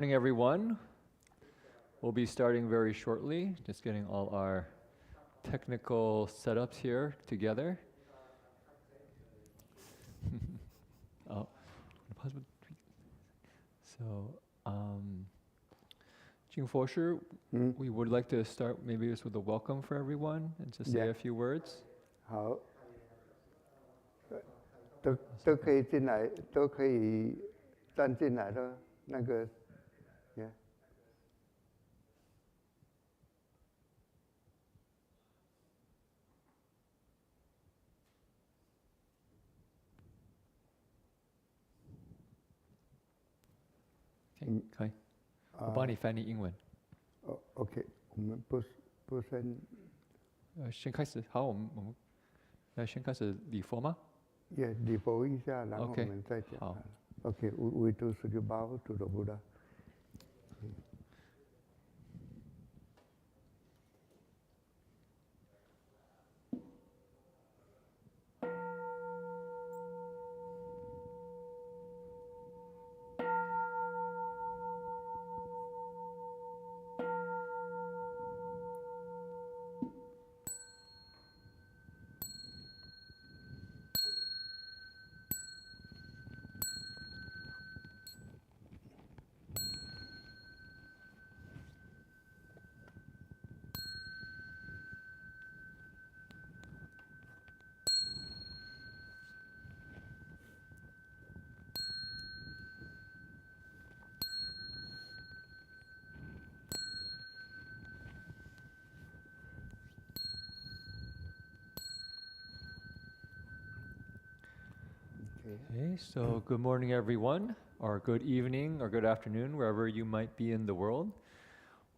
Morning, everyone. We'll be starting very shortly, just getting all our technical setups here together. Oh, so, Jing Fosher, we would like to start maybe just with a welcome for everyone and to say a few words. 好，都可以进来，都可以站进来的那个。可以，我帮你翻译英文。OK， 我们不先。先开始，好，我们先开始礼佛吗？也礼佛一下，然后我们再讲。好。OK， we do three bow to the Buddha. Okay, so good morning, everyone, or good evening, or good afternoon, wherever you might be in the world.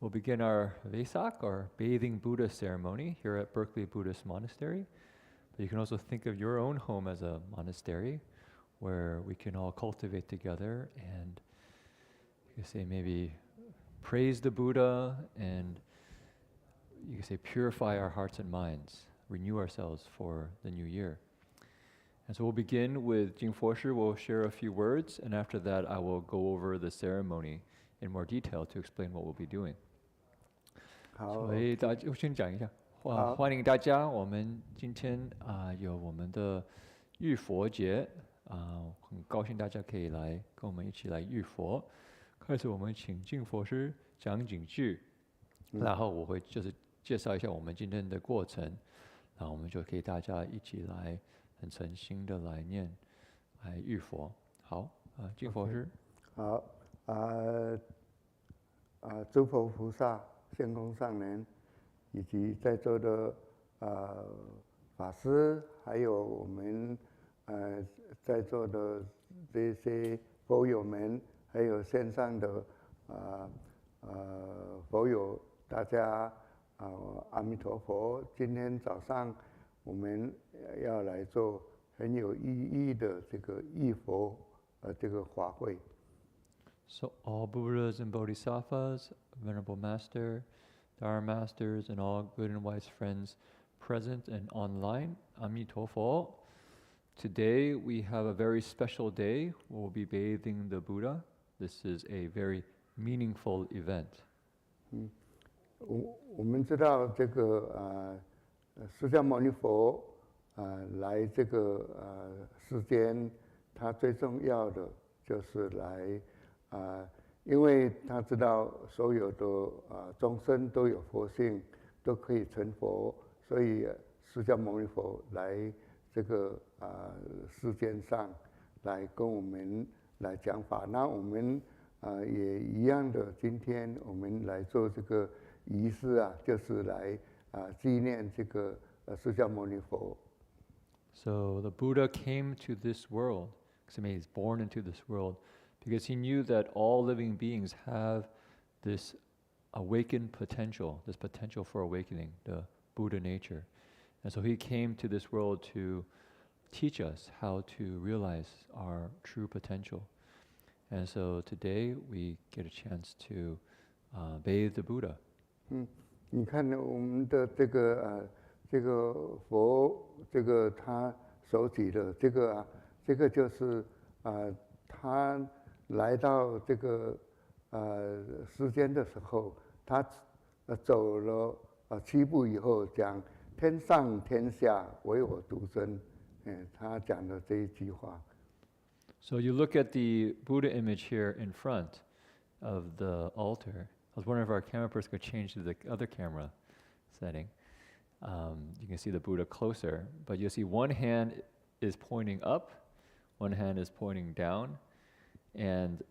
We'll begin our Vesak, or bathing Buddha ceremony, here at Berkeley Buddhist Monastery. But you can also think of your own home as a monastery, where we can all cultivate together and, you can say, maybe praise the Buddha, and you can say purify our hearts and minds, renew ourselves for the new year. And so we'll begin with Jing Fosher will share a few words, and after that I will go over the ceremony in more detail to explain what we'll be doing. 所以我先讲一下，欢迎大家。我们今天有我们的浴佛节，很高兴大家可以来跟我们一起来浴佛。开始我们请净佛师讲几句，然后我会就是介绍一下我们今天的过程，然后我们就可以大家一起来。很诚心的来念，来浴佛。好，净佛师。好，诸佛菩萨、仙公上人，以及在座的法师，还有我们在座的这些佛友们，还有线上的佛友，大家阿弥陀佛。今天早上。我们要来做很有意义的这个浴佛这个法会。So all Buddhas and Bodhisattvas, Venerable Master, Dharma Masters, and all good and wise friends present and online, Amitofo. Today we have a very special day. We'll be bathing the Buddha. This is a very meaningful event. 我们知道这个释迦牟尼佛来这个世间，他最重要的就是来因为他知道所有的众生都有佛性，都可以成佛，所以释迦牟尼佛来这个世间上来跟我们来讲法。那我们也一样的，今天我们来做这个仪式就是来。纪念这个释迦牟尼佛。So the Buddha came to this world, because he was born into this world, because he knew that all living beings have this awakened potential, this potential for awakening, the Buddha nature. And so he came to this world to teach us how to realize our true potential. And so today we get a chance to bathe the Buddha. 你看我们的这个佛，这个他手举的这个就是他来到这个时间的时候，他走了7步以后讲天上天下唯我独尊，他讲的这一句话。So you look at the Buddha image here in front of the altar. I was wondering if our camera person could change to the other camera setting. You can see the Buddha closer, but you'll see one hand is pointing up, one hand is pointing down, and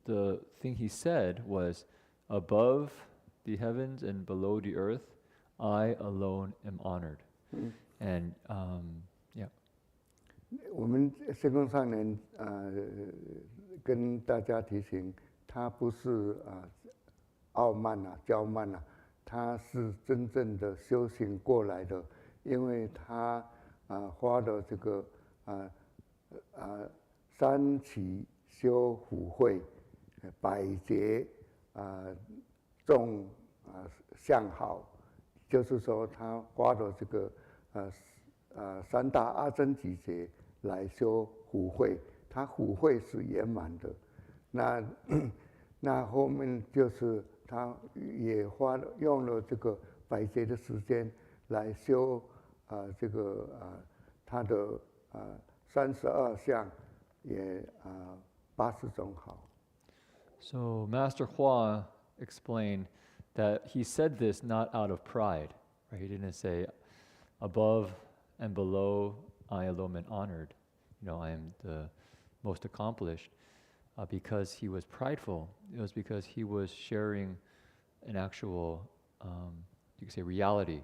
the thing he said was, above the heavens and below the earth, I alone am honored. And yeah. 我们圣公上人跟大家提醒，他不是傲慢骄慢他是真正的修行过来的，因为他花了这个三起修福慧，100劫种相好，就是说他花了这个3大阿僧祇劫来修福慧，他福慧是圆满的。那后面就是他也用了这个100劫的时间来修这个他的32相，也80种好。So Master Hua explained that he said this not out of pride, right? He didn't say, above and below, I alone am honored. I am the most accomplished. Because he was prideful. It was because he was sharing an actual, you could say, reality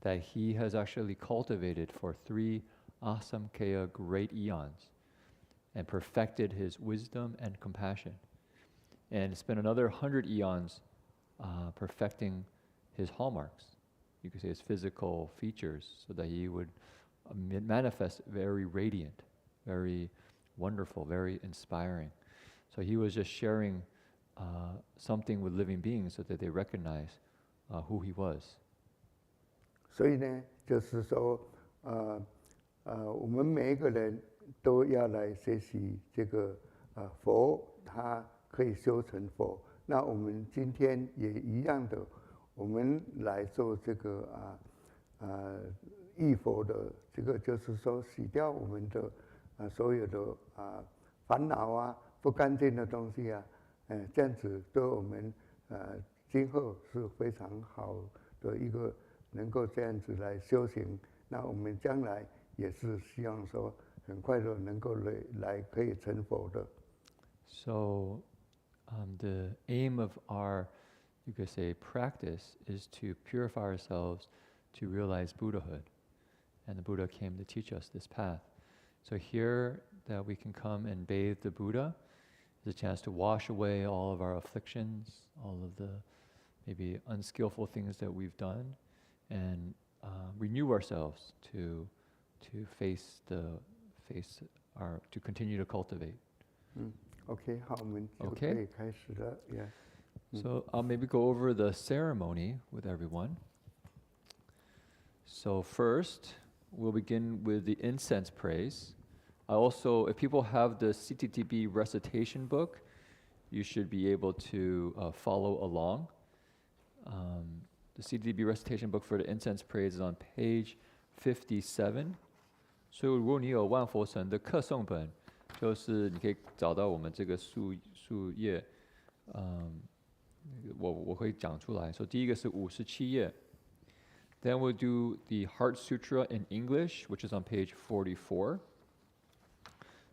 that he has actually cultivated for 3 asamkhya great eons and perfected his wisdom and compassion, and spent another 100 eons perfecting his hallmarks. You could say his physical features, so that he would manifest very radiant, very wonderful, very inspiring. So he was just sharing something with living beings so that they recognize who he was. 所以呢，就是说，我们每一个人都要来学习这个佛，他可以修成佛。那我们今天也一样的，我们来做这个忆佛的这个，就是说洗掉我们的所有的烦恼不干净的东西这样子对我们今后是非常好的一个能够这样子来修行。那我们将来也是希望说很快的能够来可以成佛的。So the aim of our, you could say, practice is to purify ourselves to realize Buddhahood. And the Buddha came to teach us this path. So here that we can come and bathe the Buddha is a chance to wash away all of our afflictions, all of the maybe unskillful things that we've done, and renew ourselves to continue to cultivate. OK， 好，我们就可以开始了。So I'll maybe go over the ceremony with everyone. So first, we'll begin with the incense praise. Also, if people have the CTTB recitation book, you should be able to follow along. The CTTB recitation book for the incense praise is on page 57. 所以如果你有万佛神的课诵本，就是你可以找到我们这个树页，我会讲出来。So 第一个是57页。Then we'll do the Heart Sutra in English, which is on page 44.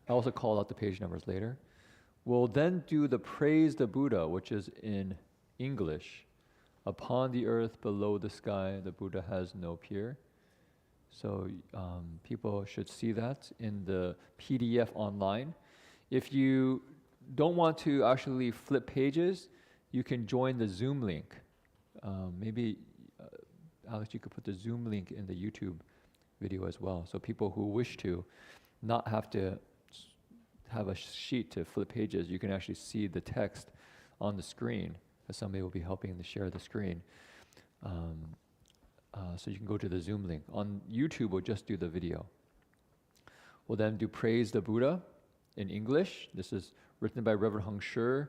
I also call out the page numbers later. We'll then do the Praise the Buddha, which is in English. Upon the earth, below the sky, the Buddha has no peer. So people should see that in the PDF online. If you don't want to actually flip pages, you can join the Zoom link. Maybe, Alex, you could put the Zoom link in the YouTube video as well. So people who wish to not have to have a sheet to flip pages, you can actually see the text on the screen, as somebody will be helping to share the screen. So you can go to the Zoom link. On YouTube, we'll just do the video. We'll then do Praise the Buddha in English. This is written by Reverend Heng Shi,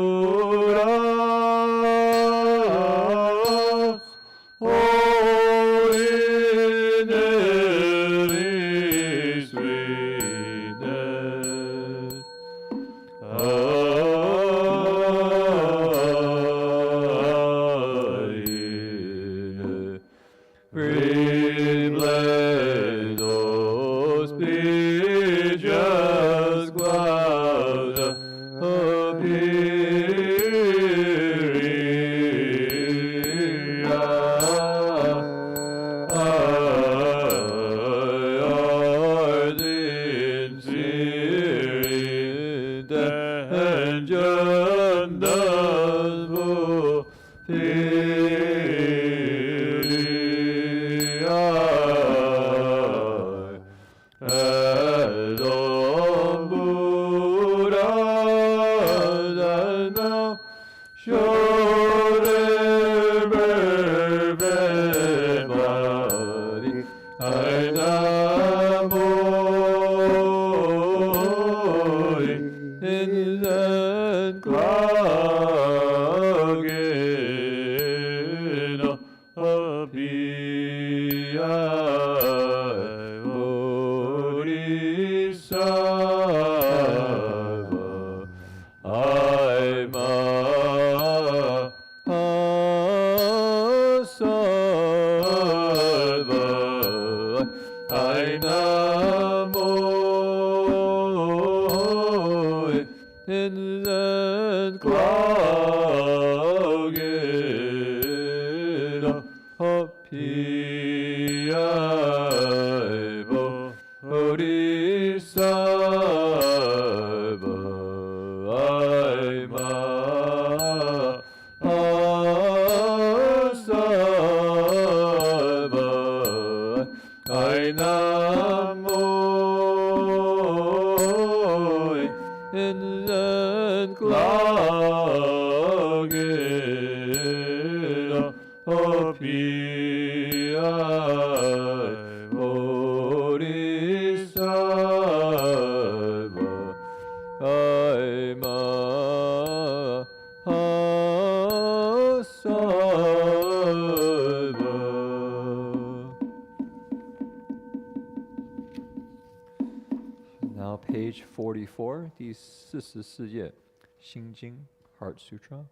Now page 44, 第44页, 心经, Heart Sutra.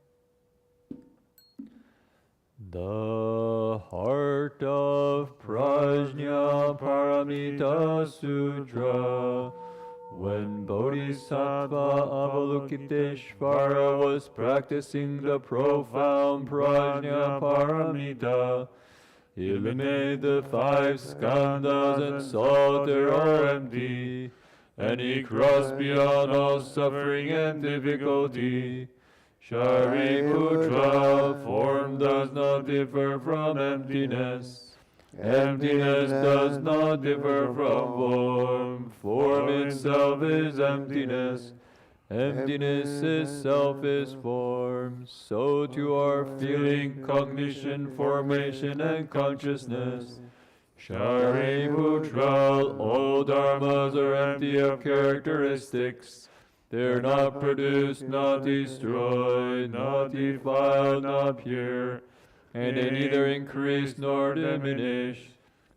The Heart of Prajna Paramita Sutra. When Bodhisattva Avalokiteshvara was practicing the profound Prajna Paramita, he eliminated the 5 skandhas and saw they are empty, and he crossed beyond all suffering and difficulty. Shariputra, form does not differ from emptiness. Emptiness does not differ from form. Form itself is emptiness. Emptiness itself is form. So too are feeling, cognition, formation, and consciousness. Shariputra, all dharmas are empty of characteristics. They are not produced, not destroyed, not defiled, not pure, and they neither increase nor diminish.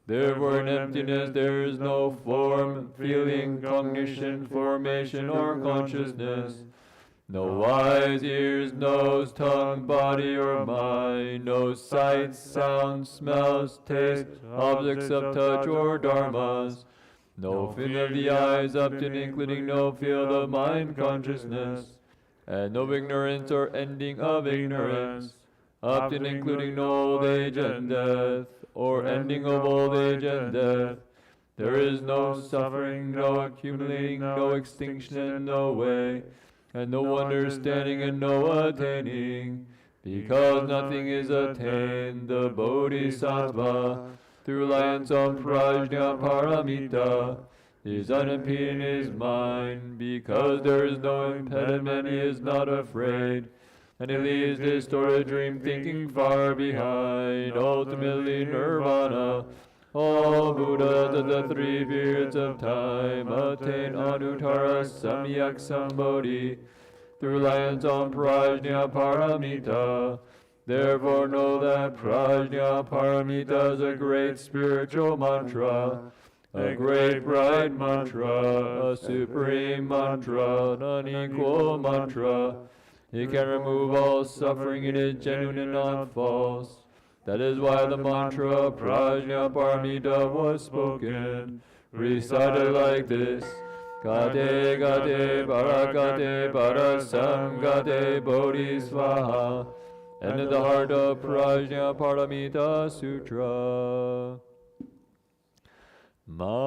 Therefore in emptiness there is no form, feeling, cognition, formation, or consciousness. No eyes, ears, nose, tongue, body, or mind, no sights, sounds, smells, taste, objects of touch, or dharmas. No fin of the eyes up to including no field of mind consciousness, and no ignorance or ending of ignorance, up to including no old age and death, or ending of old age and death. There is no suffering, no accumulating, no extinction, and no way, and no understanding and no attaining, because nothing is attained. The Bodhisattva, through reliance on Prajna Paramita, is unimpeded in his mind. Because there is no impediment, he is not afraid, and he leaves distorted dream thinking far behind. Ultimately nirvana, all Buddhas of the 3 periods of time attain Anuttara Samyak Sambodhi through reliance on Prajna Paramita. Therefore know that Prajna Paramita is a great spiritual mantra, a great bright mantra, a supreme mantra, an unequal mantra. It can remove all suffering, it is genuine and not false. That is why the mantra Prajna Paramita was spoken, recited like this: Gate Gate Parakate Parasangate Bodhisvaha. And in the heart of Prajna Paramita Sutra. Ma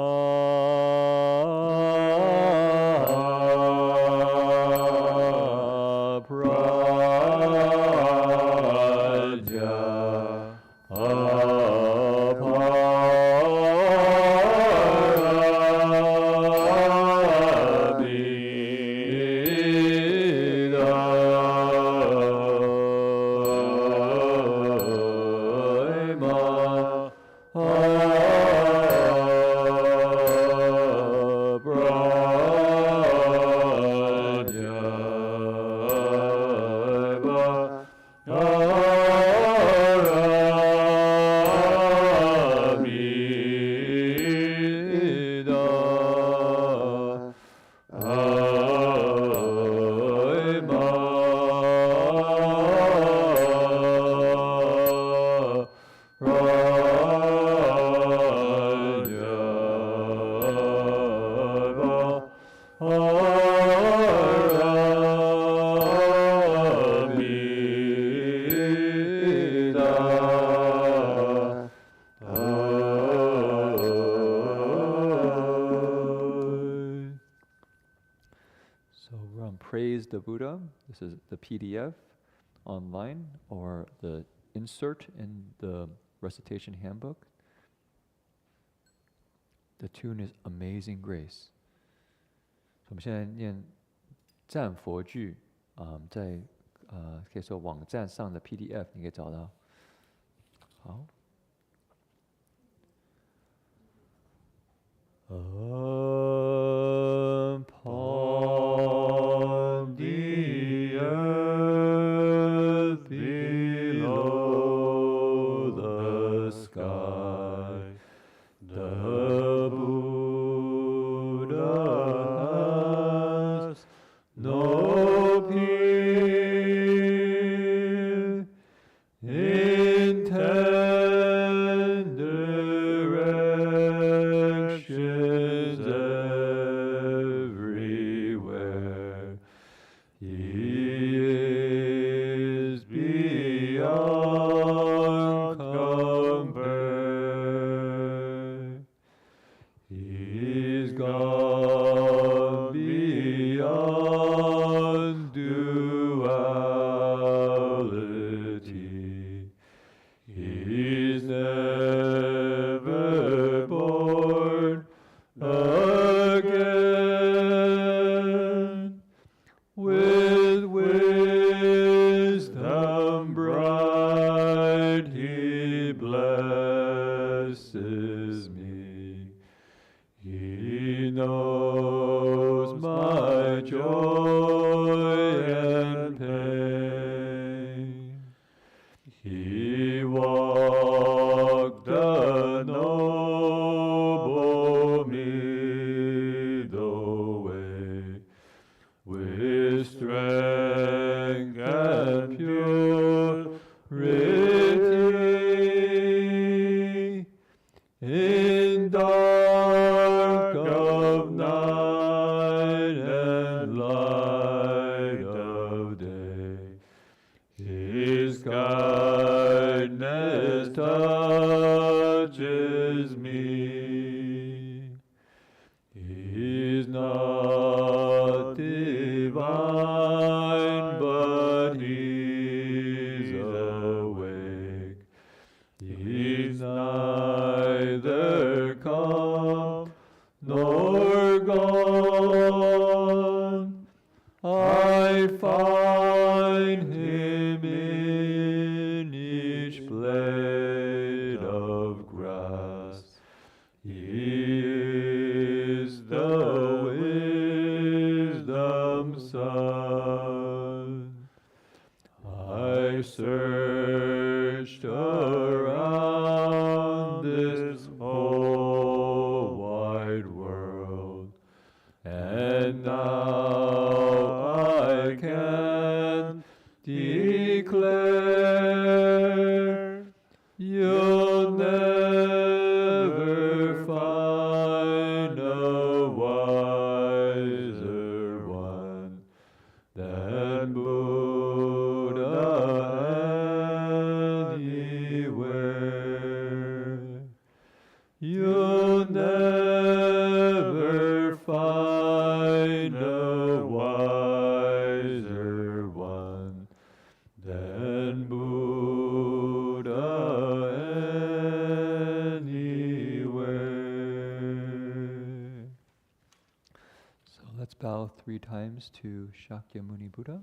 the Buddha. This is the PDF online or the insert in the recitation handbook. The tune is Amazing Grace. 我们现在念赞佛句，在可以说网站上的 PDF 你可以找到。好。Upon the earth below the sky, the Buddha has no peer. In tender actions everywhere, he is beyond compare. He's gone beyond duality. He's never born again. With wisdom bright he blesses me. He knows my joy and pain. He walked the noble middle way with strength and purity. In dark of night and light of day, his kindness touches me. He's not divine, but he's awake. He's neither come nor gone. I find him in each blade of grass. He is the wisdom sun. I searched around this whole wide world, and now I can declare you'll never find a wiser one than Buddha anywhere. You'll never find a wiser one than Buddha anywhere. So let's bow 3 times to Shakyamuni Buddha.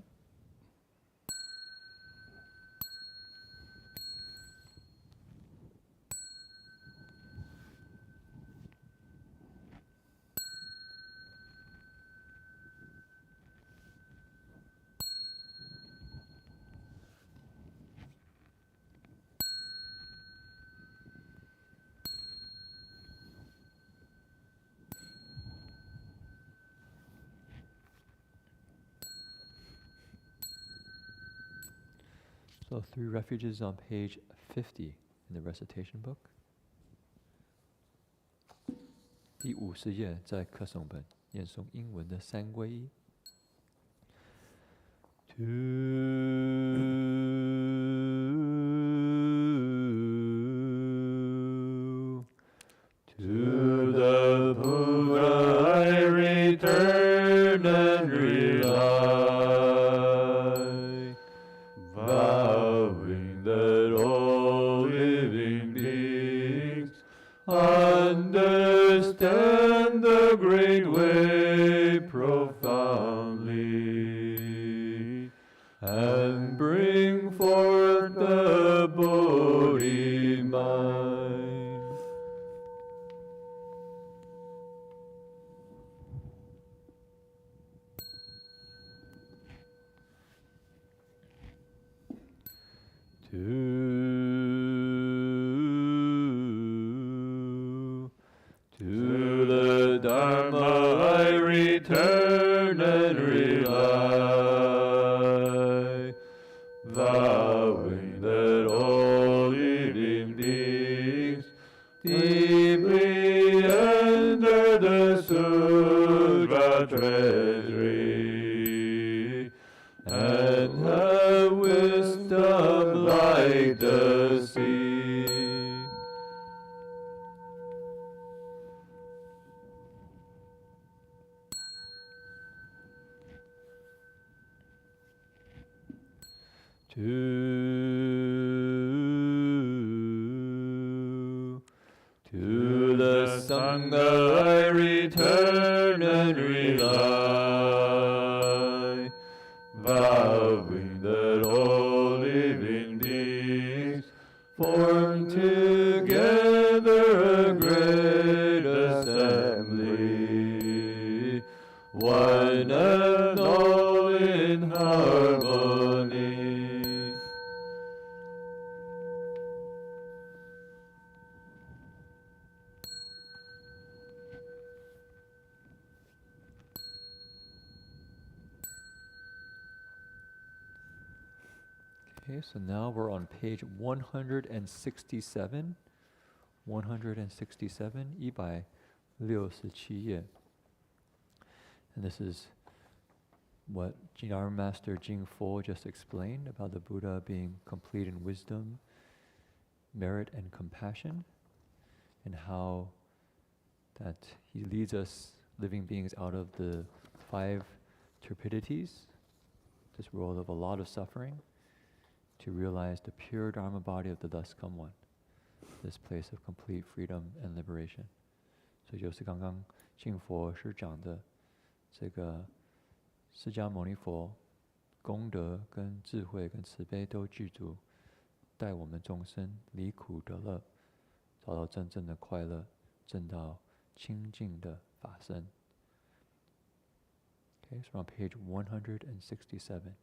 So 3 refuges on page 50 in the recitation book. 第50页在课诵本念诵英文的3皈依。To the Buddha I return and rely. and bring forth the Bodhi mind. To the Dharma I return and rely, vowing that all living beings deeply enter the Sutra treasury and have wisdom like the sea. To the Sangha I return and rely, vowing that all living beings form together a great assembly, one and all in harmony. Okay, so now we're on page 167, 167, 167页. And this is what our Master Jing Fo just explained about the Buddha being complete in wisdom, merit, and compassion, and how that he leads us living beings out of the 5 turpidities, this world of a lot of suffering, to realize the pure Dharma body of the thus come one, this place of complete freedom and liberation. 所以就是刚刚净佛师讲的这个释迦牟尼佛功德跟智慧跟慈悲都具足，带我们众生离苦得乐，找到真正的快乐，证到清净的法身。Okay, so on page 167,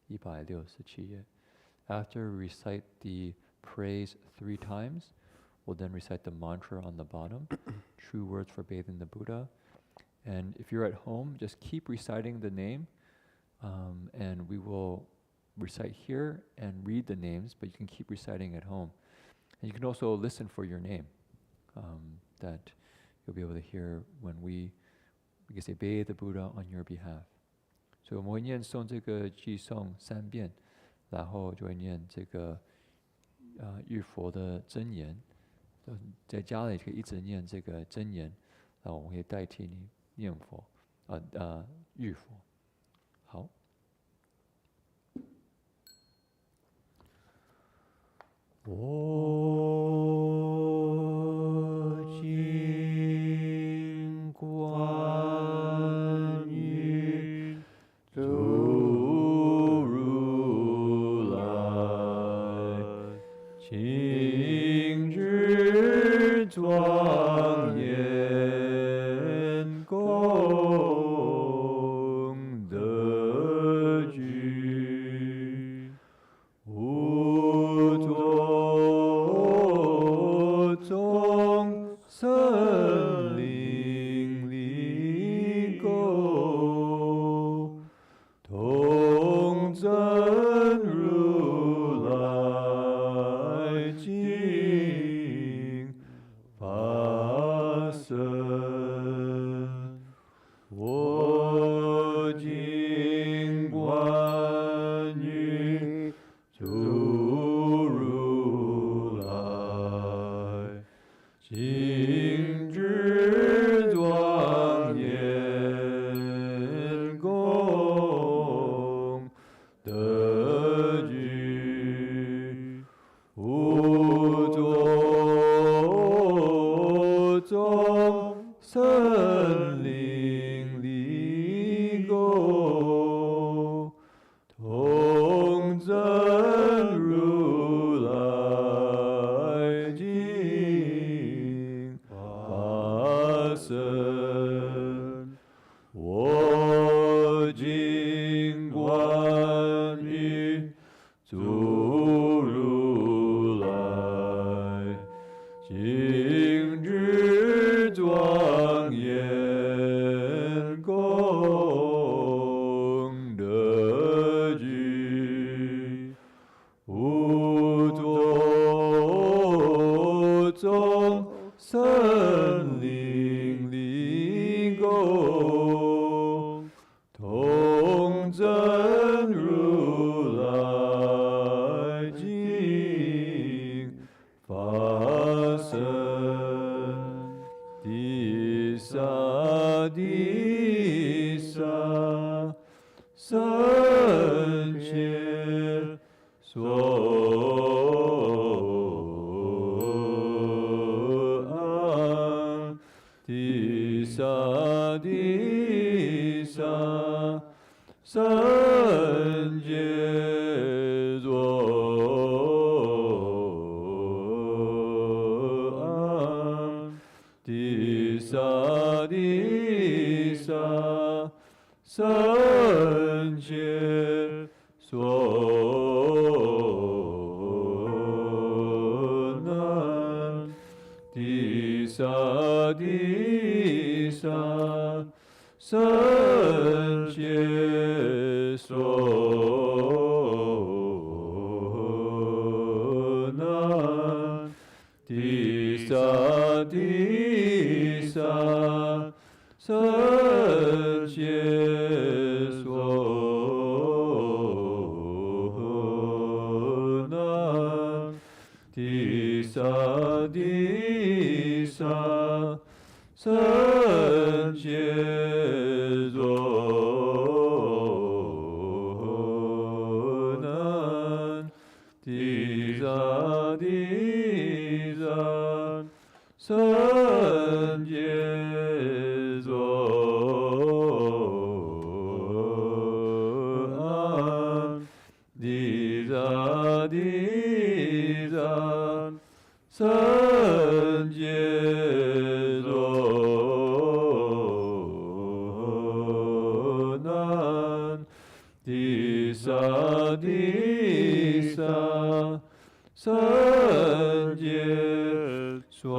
167页. After we recite the praise 3 times, we'll then recite the mantra on the bottom, true words for bathing the Buddha. And if you're at home, just keep reciting the name, and we will recite here and read the names, but you can keep reciting at home. And you can also listen for your name, that you'll be able to hear when we can say bathe the Buddha on your behalf. So 我们会念诵这个偈颂3遍，然后就会念这个浴佛的真言，在家里可以一直念这个真言，然后我们可以代替你念佛，浴佛。好。我今观于诸如来，清智庄严功德具，无作众生灵力垢，同真如来净法身。我今观于诸如来，净智庄严功德具。祖如来，精致庄严功德具，无多众生灵灵供，同真如来经法身，地萨地萨，三千所安，地萨地萨，三界作安，地萨地萨，三界所难，地萨地萨，三界所难，地萨地萨，三界所难，地萨地萨，三界所难，地萨地萨，三界所安，地萨地萨，三界所难，地萨地萨，三界所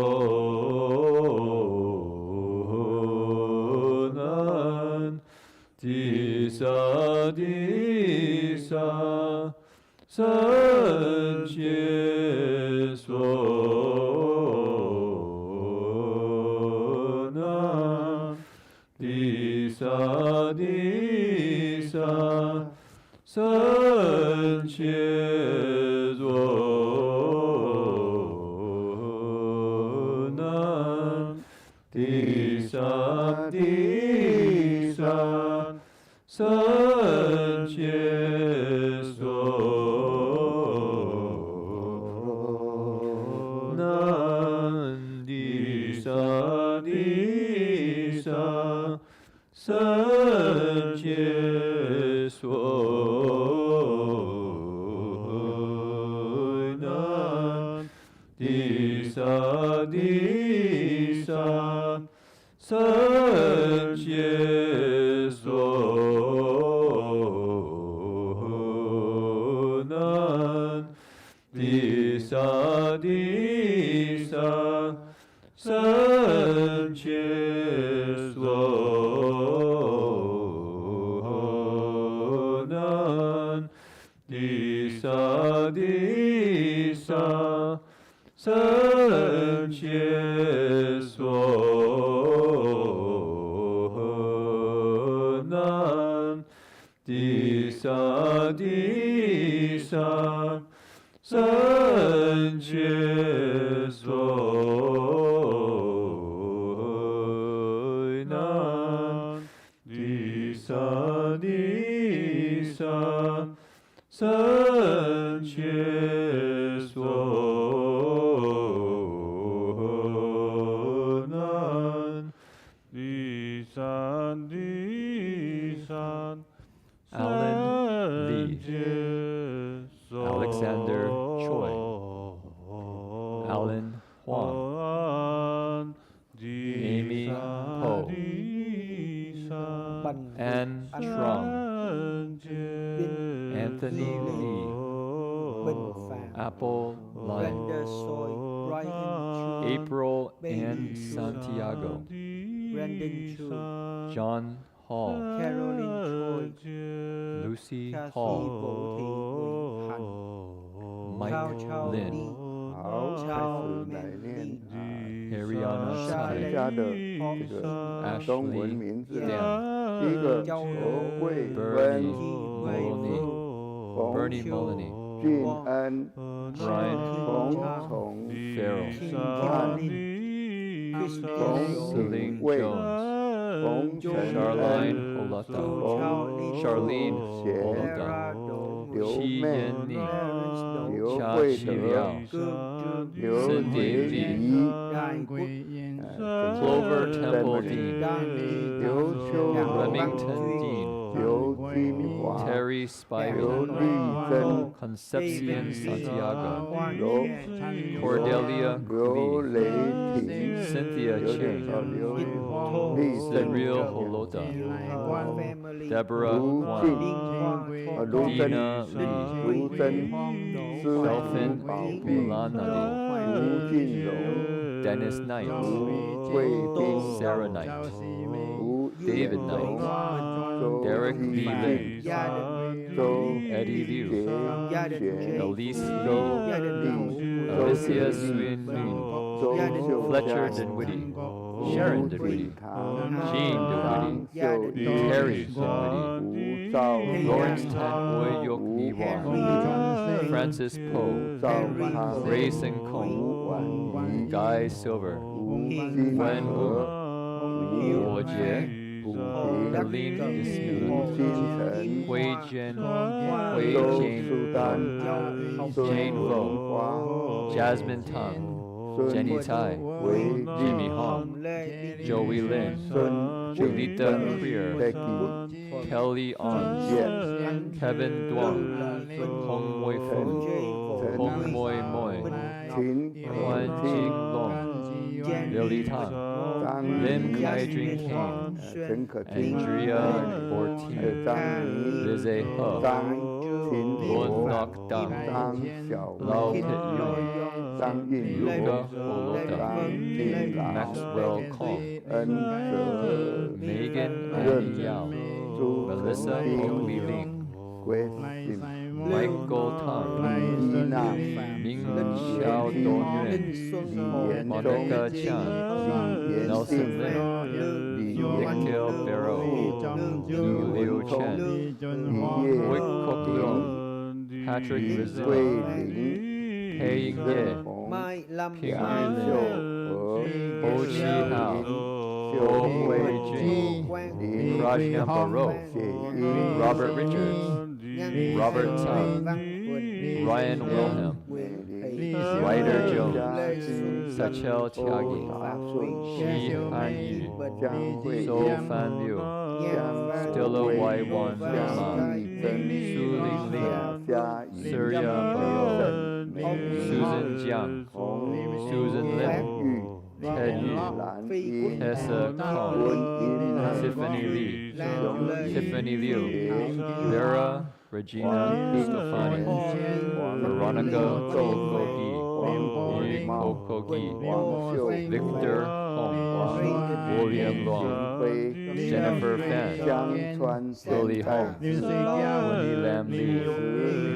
难，地萨地萨，三界所难，地萨地萨，三界所难，地萨地萨，三界所难，地萨地萨，三界所难，地萨地萨，三界所难，地萨地萨，三界所难，地萨地萨，三界所难，地萨地萨，三界所难，地萨地萨，三界所难，地萨地萨， Alan Lee, 三界所 Alexander Choi, Alan Huang, Amy Ho, Anne Trung, Anthony Lee, Apple, Lime, Brenda Soy, Brian Chu, April, Baby and Chu, Santiago, Brandon Chu, John Hall, Caroline Choi, Lucy Kathy Hall, Vô Thị Bùi Hạnh, Chao Mike Chao Lin, Ni, 好，开 Chao 始来 Men 念 Li, Ariana 大 Tsai, 家的这个中文 Ashley 名字。 Dan, 第一个châu何 Lô, 贵 Bernie 芬、 Moloney, 冯 Bernie 秋 Moloney, 俊 Wong, 恩、 Brian 冯 Chang, 崇 Farrell, Kim Han, Kim Christian 冯 Yo, 品 Celine 卫、 Jones, 冯承恩、 Charlene 周 Holota, 超林 Charlene 贤、 Holota, Clara Đỗ刘 Nguyễn, 戚 妹、 燕妮 Clarence Đỗ 刘 Cha 慧 Chi 德、 Liao, Cương Trương, 刘 Cindy 杰 Lee, 仪、 Đại Quốc, Clover Temple Family, Dean, Đan Ly, 刘秋 Đặng 荣、 Remington Văn Dean, 刘金华、 Terry 刘 Spivey, 丽珍、 Concepcion Santiago, 罗 Cordelia 刘 Lee, 雷霆、 Cynthia 有点 Cheng, 少刘 Thô, 丽珍、 Cyril Holota, Family, Deborah 卢 Huang, 静、 Liên Hoa, 卢珍、 Dina Lee, 卢珍、施 Delphin 福宝碧、 Mulanadi, 吴静荣、 Dennis Knight, 吴贵斌、 Sarah Knight, 吴 David 荣、 Knight, 周 Derek 基 Lee 俊、 Lin, gia đình 周 Eddie 杰 Liu, gia đình 贤、 Elise 周 Lee, gia đình丽、 Hậu, Alicia 周学 Suen 丽、 Lin, 周 gia đình 秀 Fletcher 佳、 Dinwiddie, 吴 Sharon 景 Dinwiddie, 堂、 Jean 张 Dinwiddie, 秀英、 Terry Dinwiddie, 吴兆 Lawrence 元、 Tan Oy Yok Ni Wan, Francis Poe, 吴兆康、 Grayson 吴 Kong, 婉仪、 Guy Silver, 吴金 Wen 和、 Wu, 吴 Wo Jie, 补平、 Helene 吴 Isnoon, 金城、 Hui Jian, Hui 周 Jane 苏丹、 Wu, 孙 Jane 文 Vo, 花、 Jasmine Tang, 孙 Jenny Tai, 维 Jimmy 丽、 Hong, Lê Joey Lin, 孙景 Julita 珍、 Creer, Becky、 Kelly On, 叶、 Kevin Duong, Hong Mui Fu, 陈 Hong Moi Moi, 秦 Huan 可 Jing 听、 Long, Lily Tang, 张 Lim 怡、 Kai Jun Kane, 陈可听、 Andrea 还有 Bortin, 张妮、 Lizzie He, 张秦 Lun 罗、 Nok Dang, 张小 Lau 梅、 Pit Yun, 张韵如、 Luca Holota, 张静兰、 Maxwell Kong, 恩泽、 Megan 任 Annie Yao, 朱 Melissa 成 Hong 斌、 Li Ling, 归信、 Michael Tang, 李依娜、 Ming Xiao Dong Yun, 李延 Monica 忠、 Chan, 李延 Nelson 信、 Lin, 李 Nikhil Barrow, Liu Liu Chen, 李叶 Wik Kok 玲、 Leong, Patrick 李 Rizzo, 桂玲、 Pei Ying 任 Ye, 红、 Mai Lâm, Ping Mai Yu秀Lin, 娥、 Ho Chi 林 Hao, 秀 Ho 慧 Hui Jing, 林 Prajna Barrow, 写英、 Robert Richards, Robert Tsang, Văn Quỳnh, Ryan Wilhelm, Nguyễn Thị Thị, Ryder Lê Jones, Xuân Sachel Tiagi, Phạm Huyền, Shi Han Yu, Giang Huệ So Yên, Fan Liu, Giang Stella Huệ Y. Yên, Wan Giang Ma, Thị Trân, Su Ling Ling, Gia Yến, Surya Barrow, Trần Mỹ, Susan Jiang, Hồng Susan Phát Lim, Yu, Ted Yu, Lan Yến, Tessa Kong, Quân Yến Nam, Tiffany Lee, Giống Tiffany Liu, Yến, Vera Regina Stefani, Veronica Kokogi, Kokogi, Hoàng Siêu, Victor Hong, William Long, Huê, Jennifer Fan, Giang Chuan Lily Hong, Wendy Lam Lee,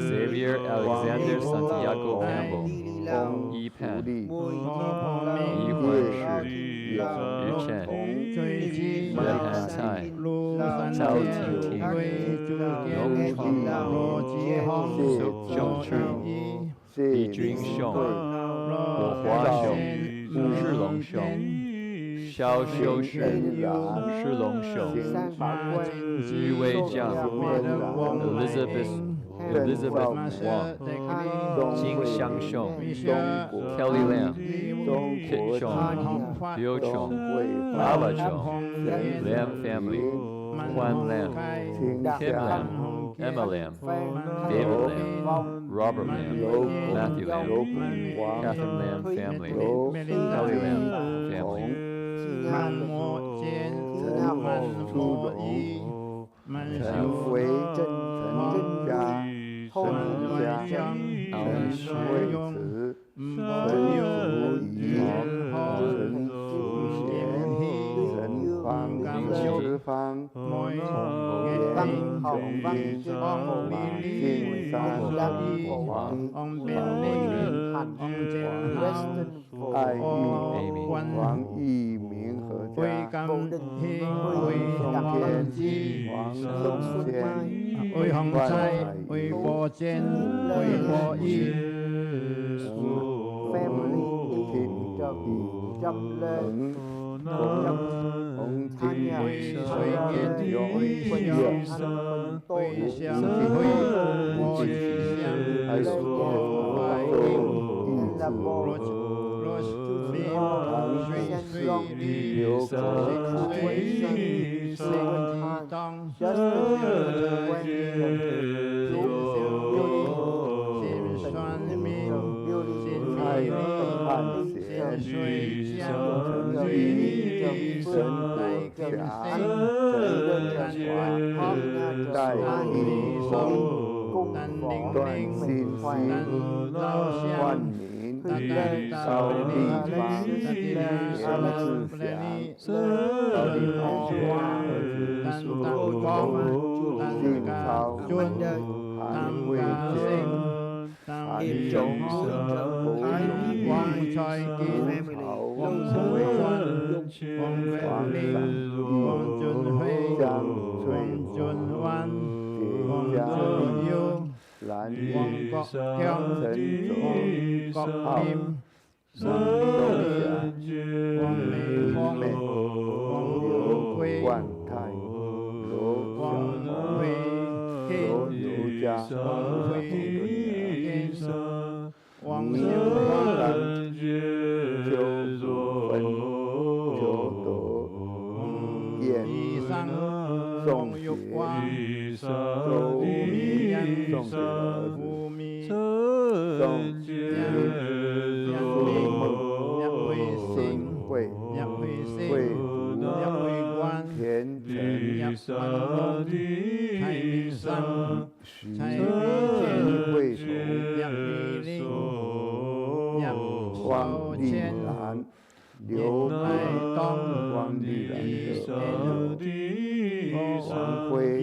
Xavier Alexander Santiago Campbell, Yi Pan, Yi Huan Shi, Yu Chen, Ren Han Tai, Cao Ting Ting, Long Chong Long, Sok Xiong Chu, Li Jun Xiong, Guo Hua Xiong, Shi Long Xiong, Xiao Xiu Shi, Shi Long Xiong, Yu Wei Jiang, Elizabeth Wang, Jing Xiang Xiong, Kelly Lam, Kit Chong, Biu Chong, Lava Chong, Lam Family, Huan Lam, Kim Lam, Emma Lam, David Lam, Robert Lam, Matthew Lam, Catherine Lam Family, Kelly Lam Family, 满摩坚陈满朱荣、陈辉、陈真佳、神家神位子神足仪神足贤神方十方mỗi言穷音马金山黄bên爱玉王义明和家王松天王松仙万海鱼family chậm lên ông thiên dòng đại ý cung toàn xin quan mín sau đi vắng sư sau đi hoa xin thao hàn quy trên hàn chống thái quang trai kiến hậu quy hoàng trang truyền lãn trấn tổ học quan thành lỗ cha hoàng tăng châu phấn châu tổ yên song xuyên châu mỹ song xuyên song sinh quỷ quỷ thiên trần thái minh sang quỷ quang đi lãn liễu quang đi lãn quang quê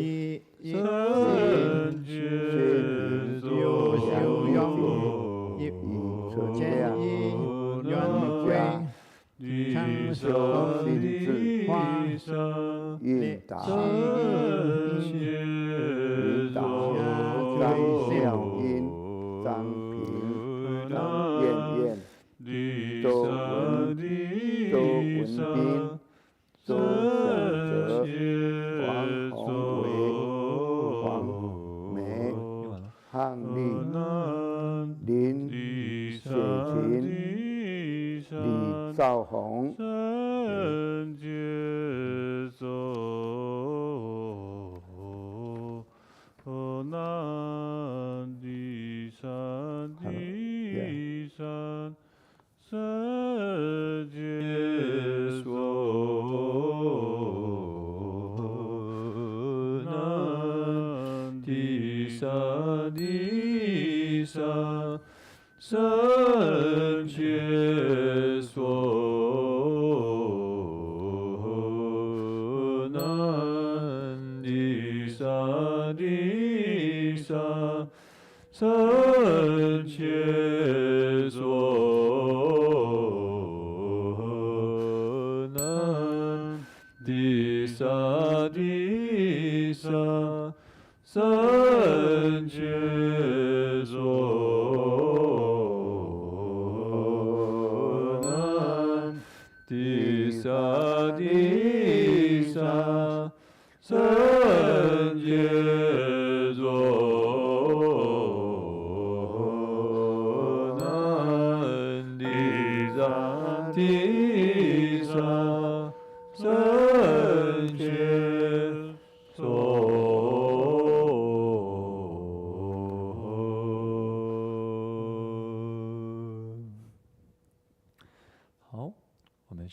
心智运达张妙音张平张艳艳周文斌周小哲王宏伟王梅汉丽林雪琴李兆宏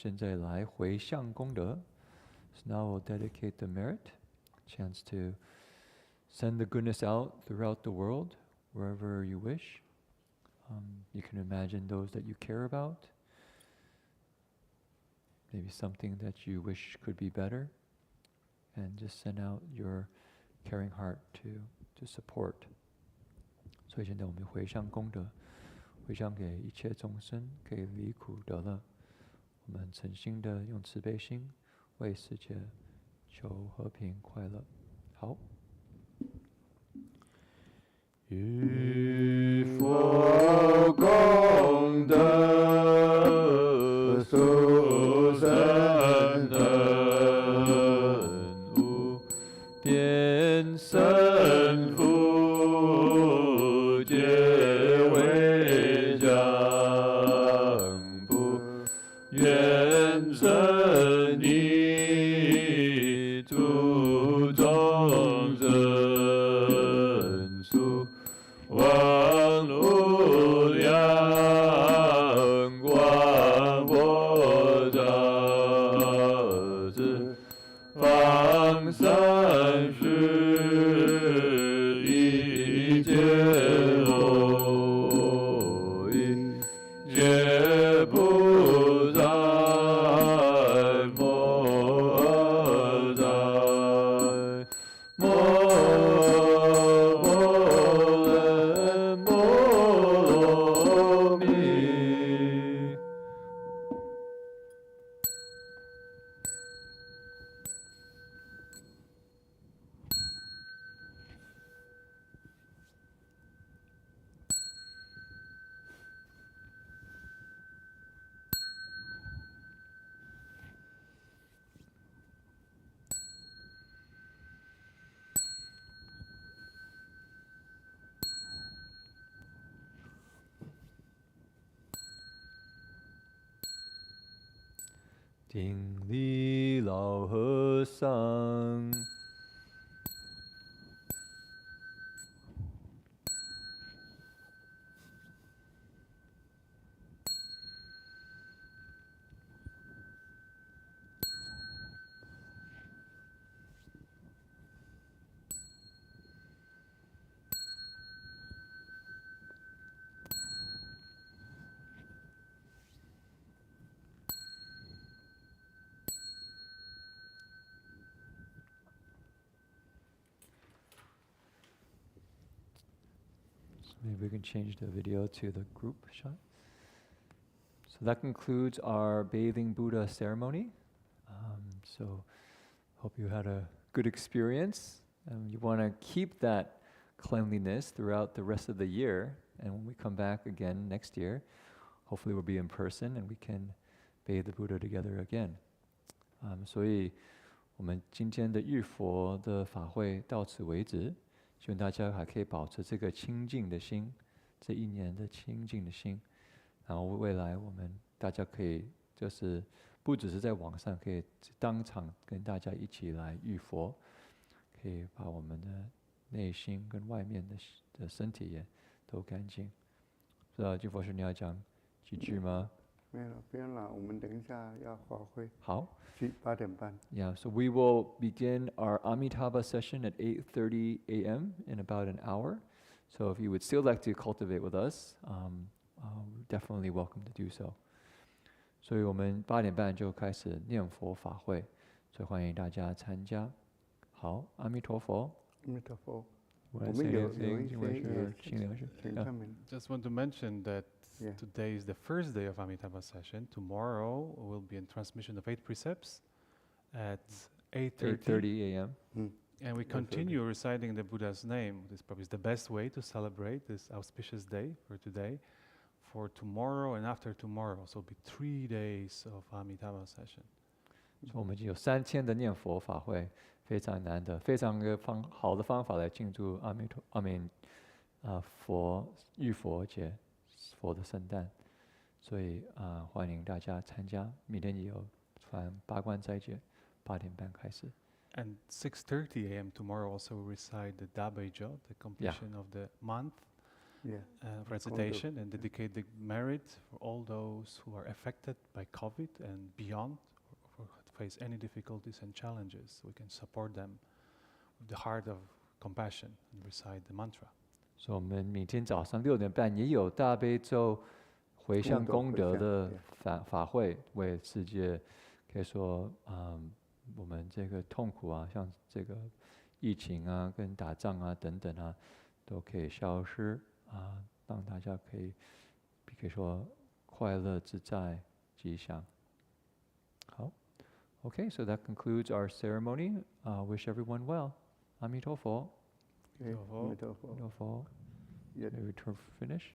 现在来回向功德. So now we'll dedicate the merit, chance to send the goodness out throughout the world wherever you wish. You can imagine those that you care about. Maybe something that you wish could be better. And just send out your caring heart to support. 所以现在我们回向功德，回向给一切众生，可以离苦得乐。我们诚心的用慈悲心为世界求和平快乐。好。与佛功德殊胜恩，无边胜福皆为将，不愿生逆诸众生。望无量光佛照之方三世一切后一切不在莫在顶礼老和尚，Maybe we can change the video to the group shot. So that concludes our bathing Buddha ceremony. So hope you had a good experience. You want to keep that cleanliness throughout the rest of the year. And when we come back again next year, hopefully we'll be in person and we can bathe the Buddha together again. 所以我们今天的浴佛的法会到此为止。希望大家还可以保持这个清净的心，这一年的清净的心，然后未来我们大家可以就是不只是在网上，可以当场跟大家一起来浴佛，可以把我们的内心跟外面的身体也都干净。不知道金佛师你要讲几句吗？没有了，不用了，我们等一下要法会。好。8点半。Yeah, so we will begin our Amitabha session at 8:30 a.m. in about an hour. So if you would still like to cultivate with us, definitely welcome to do so. 所以我们8点半就开始念佛法会，所以欢迎大家参加。好，阿弥陀佛。阿弥陀佛。我们有一些请他们。Just want to mention that today is the first day of Amitabha session. Tomorrow will be in transmission of 8 precepts at 8:30 a.m. And we continue reciting the Buddha's name. This probably is the best way to celebrate this auspicious day for today, for tomorrow and after tomorrow. So it'll be 3 days of Amitabha session. 所以我们已经有3天的念佛法会，非常难得，非常好的方法来庆祝浴佛节。佛的圣诞，所以欢迎大家参加。明天也有传八关斋戒，8点半开始。And 6:30 a.m. tomorrow also we recite the Dabejo, the completion of the month recitation, and dedicate the merit for all those who are affected by COVID and beyond, or face any difficulties and challenges. We can support them with the heart of compassion and recite the mantra. 所以我们明天早上6点半也有大悲咒回向功德的法会，为世界可以说，我们这个痛苦啊，像这个疫情啊、跟打仗啊等等啊，都可以消失啊，让大家可以说快乐自在吉祥。好 ，Okay, so that concludes our ceremony. Wish everyone well. 阿弥陀佛。阿弥陀佛。阿弥陀佛。May we finish.